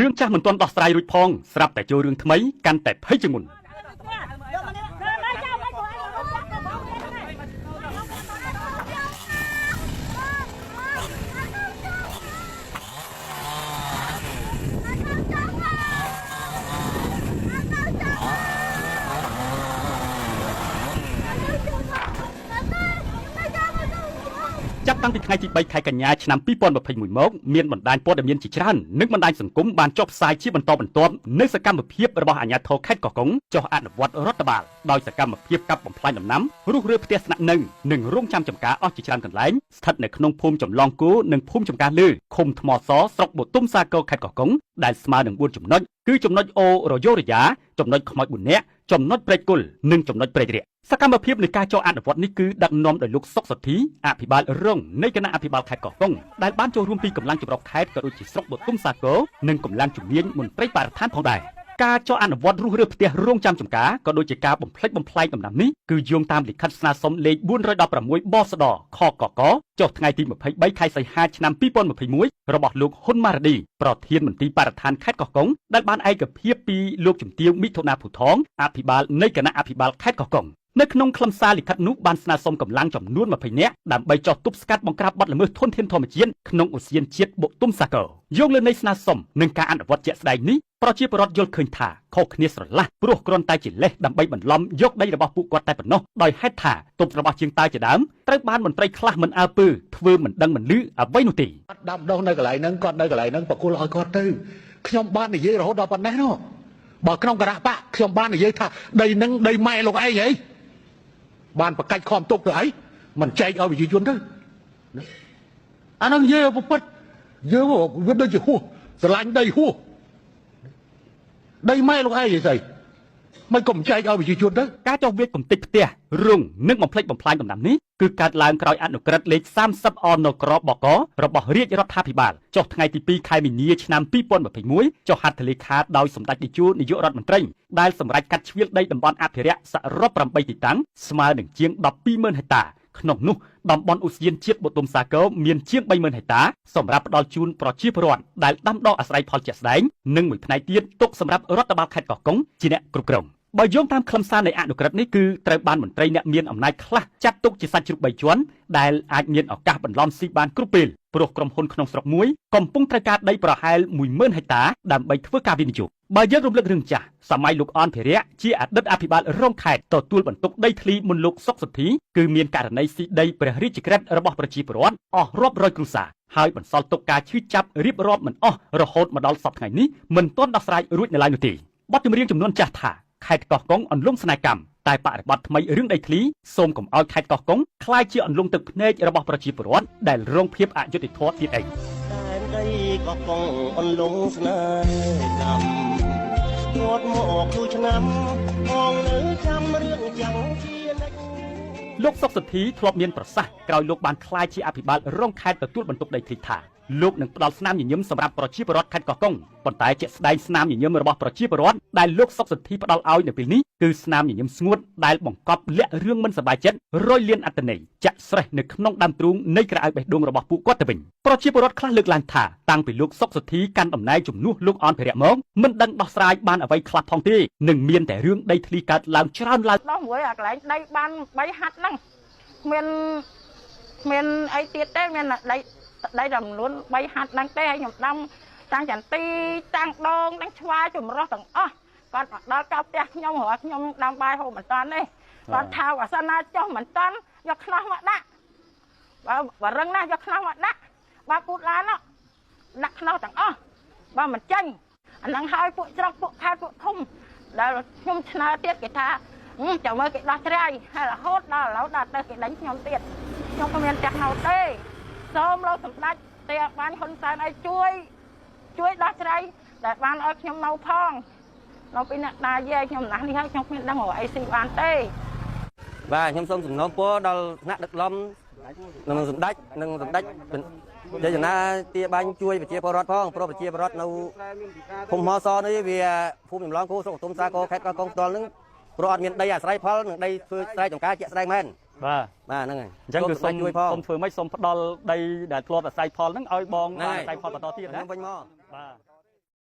រឿងចាស់មិនទាន់ដោះស្រាយរួចផងស្រាប់តែចូលរឿងថ្មីកាន់តែភ័យជាងមុនចាប់តាំងពីថ្ងៃទី3ខែកញ្ញាឆ្នាំ2021មកមានបណ្ដាញព័ត៌មានជាច្រើននិងបណ្ដាញសង្គមបានចុះផ្សាយជាបន្តបន្ទាប់នូវសកម្មភាពរបស់អាជ្ញាធរខេត្តកោះកុងចុះអនុវត្តរដ្ឋបាលដោយសកម្មភាពកាប់បំផ្លាញដំណាំរុះរើផ្ទះស្នាក់នៅនិងរោងចាំចម្ការអស់ជាច្រើនកន្លែងស្ថិតនៅក្នុងភូមិចំឡងគោនិងភូមិចំការលើឃុំថ្មសស្រុកបូទុមសាគរខេត្តកោះកុងដែលស្មើនឹង4ចំណុចគឺចំណុចអូរយោរយ៉ាចំណុចខ្មោច4នាក់ចំណុចព្រែកគុលនិងចំណុចព្រែករាកសកម្មភាពនៃការចុះអនុវត្តនេះគឺដឹកនាំដោយលោកសុកសុធីអភិបាលរងនៃគណៈអភិបាលខេត្តកោះកុងដែលបានចូលរួមពីកម្លាំងចម្រុះខេត្តក៏ដូចជាស្រុកបូទុមសាគរនិងកម្លាំងជំនាញមន្ត្រីបរិស្ថានផងដែរការចុះអនុវត្តរុះរើផ្ទះរោងចាំចម្ការក៏ដូចជាការបំផ្លិចបំផ្លាញដំណាំនេះគឺយោងតាមលិខិតស្នើសុំលេខ416បសដខកកចុះថ្ងៃទី23ខែសីហាឆ្នាំ2021របស់លោកហ៊ុនម៉ារ៉ាឌីប្រធានមន្ត្រីបរិស្ថានខេត្តកោះកុងដែលបានឯកភាពពីលោកជំទាវមិថុនាភូថងអភិបាលនៃគណៈអភិបាលខេត្តកោះកុងនៅក្នុងខ្លឹមសារលិខិតនោះបានស្នើសុំកម្លាំងចំនួន20នាក់ដើម្បីចោះទប់ស្កាត់បង្ក្រាបបទល្មើសធនធានធម្មជាតិក្នុងឧទ្យានជាតិបូទុមសាគរយោងលើនៃស្នើសុំនិងការអនុវត្តជាក់ស្ដែងនេះប្រជាពលរដ្ឋយល់ឃើញថាខុសគ្នាស្រឡះព្រោះគ្រាន់តែជាលេសដើម្បីបន្លំយកដីរបស់ពួកគាត់តែប៉ុណ្ណោះដោយហេតុថាទប់របស់ជាងតើជាដើមត្រូវបានមន្ត្រីខ្លះមិនអើពើធ្វើមិនដឹងមិនឮអ្វីនោះទេគាត់ដាំដុះនៅកន្លែងហ្នឹងគាត់នៅកន្លែងហ្នឹងបកគលឲ្យគាត់ទៅខ្ញុំបាននិយាយរហូតដល់ប៉ុណ្ណេះនោះបើក្នុងគណៈបកខ្ញុំបាននិយាយថាដីហ្នឹងដីម៉ែលោកឯងហីបានប្រកាច់ខំទុកទៅអីមិនចែកឲ្យប្រជាជនទៅអាហ្នឹងនិយាយឲ្យពិតយើងវាដូចជាហួសស្រឡាញ់ដីហួសដីម៉ែលោកឯងស្អីមិនកុំចែកឲ្យប្រជាជនទៅការចោះវាយកំទេចផ្ទះរងនិងបំផ្លិចបំផ្លាញដំណាំនេះគឺកើតឡើងក្រោយអនុក្រឹត្យលេខ30អនក្របករបស់រាជរដ្ឋាភិបាលចុះថ្ងៃទី2ខែមីនាឆ្នាំ2021ចុះហត្ថលេខាដោយសម្ដេចតេជោនាយករដ្ឋមន្ត្រីដែលសម្រេចកាត់ជ្រៀលដីតំបន់អភិរក្សសរុប8ទីតាំងស្មើនឹងជាង120,000ហិកតាក្នុងនោះតំបន់ឧទ្យានជាតិបូទុមសាគរមានជាង30,000ហិកតាសម្រាប់ផ្ដល់ជូនប្រជាពលរដ្ឋដែលដាំដុះអាស្រ័យផលជាក់ស្ដែងនិងមួយផ្នែកទៀតទុកសម្រាប់រដ្ឋបាលខេត្តកោះកុងជាអ្នកគ្រប់គ្រងបើយោងតាមខ្លឹមសារនៃអនុក្រឹត្យនេះគឺត្រូវបានមន្ត្រីអ្នកមានអំណាចខ្លះចាត់ទុកជាសាច់ជ្រូក3ជាន់ដែលអាចមានឱកាសបន្លំស៊ីបានគ្រប់ពេលព្រោះក្រុមហ៊ុនក្នុងស្រុកមួយកំពុងត្រូវការដីប្រហែល10,000ហិកតាដើម្បីធ្វើការវិនិយោគបើយើងរំលឹករឿងចាស់សម័យលោកអនភិរៈជាអតីតអភិបាលរងខេត្តទទួលបន្ទុកដីធ្លីមុនលោកសុកសុធីគឺមានករណីស៊ីដីព្រះរាជក្រឹត្យរបស់ប្រជាពលរដ្ឋអស់រាប់រយគ្រួសារហើយបន្សល់ទុកការឈឺចាប់រៀបរាប់មិនអស់រហូតមកដល់សប្តាហ៍នេះមិនទាន់ដោះស្រាយរួចនៅឡើយនោះទេបទចម្រៀងចំនួនចាស់ថាខេត្តកោះកុងអន្លង់ស្នេហ៍កម្មតែបរិបត្តិថ្មីរឿងដីធ្លីសូមកុំឲ្យខេត្តកោះកុងក្លាយជាអន្លង់ទឹកភ្នែករបស់ប្រជាពលរដ្ឋដែលរងភាពអយុត្តិធម៌ទៀតឯងតែដីកោះកុងអន្លង់ស្នេហ៍កម្មធ្លាប់មកគូឆ្នាំផងនៅចាំរឿងចាំជានិច្ចលោកសុកសុធីធ្លាប់មានប្រសាសន៍ក្រោយលោកបានក្លាយជាអភិបាលរងខេត្តទទួលបន្ទុកដីធ្លីថាលោកនឹងផ្ដល់ស្នាមញញឹមសម្រាប់ប្រជាពលរដ្ឋខេត្តកោះកុងប៉ុន្តែជាក់ស្ដែងស្នាមញញឹមរបស់ប្រជាពលរដ្ឋដែលលោកសុកសុធីផ្ដល់ឲ្យនៅពេលនេះគឺស្នាមញញឹមស្ងួតដែលបង្កប់លាក់រឿងមិនសប្បាយចិត្តរយលានអត្តន័យចាក់ស្រេះនៅក្នុងដើមទ្រូងនៃក្រអៅបេះដូងរបស់ពួកគាត់ទៅវិញប្រជាពលរដ្ឋខ្លះលើកឡើងថាតាំងពីលោកសុកសុធីកាន់តំណែងជំនួសលោកអនភិរៈមកមិនដឹងដោះស្រាយបានអ្វីខ្លះផងទេនិងមានតែរឿងដីធ្លីកើតឡើងច្រើនឡើងដោះមួយអាកន្លែងដីបាន3ហាត់ហ្នឹងមានអីទៀតទេមានដីចំនួន3ហាត់ហ្នឹងទេហើយខ្ញុំដាំតាំងចន្ទីតាំងដងតាំងឆ្វាចម្រោះទាំងអស់គាត់មកដល់កោបផ្ទះខ្ញុំរកខ្ញុំដាំបាយហូបមិនតាន់ទេគាត់ថៅអាសិនណាចុះមិនតាន់យកខ្នោះមកដាក់បើរឹងណាស់យកខ្នោះមកដាក់បើពូតឡានដាក់ខ្នោះទាំងអស់បើមិនចាញ់អាហ្នឹងហើយពួកច្រកពួកខេត្តពួកធំដែលខ្ញុំឆ្នើទៀតគេថាចាំមើលគេដោះស្រាយហើយរហូតដល់ឥឡូវដល់ទៅគេដេញខ្ញុំទៀតខ្ញុំក៏មានចាស់នៅទេសូមលោកសម្ដេចតែបានហ៊ុនសែនឲ្យជួយដោះស្រាយដែលបានឲ្យខ្ញុំនៅផងនៅពីអ្នកតាយាយខ្ញុំណាស់នេះហើយខ្ញុំគ្មានដឹងអីស៊ីបានទេបាទខ្ញុំសូមសំណូមពរដល់ថ្នាក់ដឹកនាំនឹងសម្ដេចចេតនាទាបាញ់ជួយប្រជាពលរដ្ឋផងព្រោះប្រជាពលរដ្ឋនៅភូមិហសនេះវាភូមិចម្លងគោស្រុកបទុមសាគរខេត្តកោះកុងផ្ទាល់នឹងព្រោះអត់មានដីអាស្រ័យផលនិងដីធ្វើស្រែចម្ការជាក់ស្ដែងមែនបាទហ្នឹងហើយអញ្ចឹងគឺសូមជួយផងសូមធ្វើម៉េចសូមផ្ដល់ដីដែលធ្លាប់អាស្រ័យផលហ្នឹងឲ្យបងអាស្រ័យផលបន្តទៀតណាវិញមកបាទ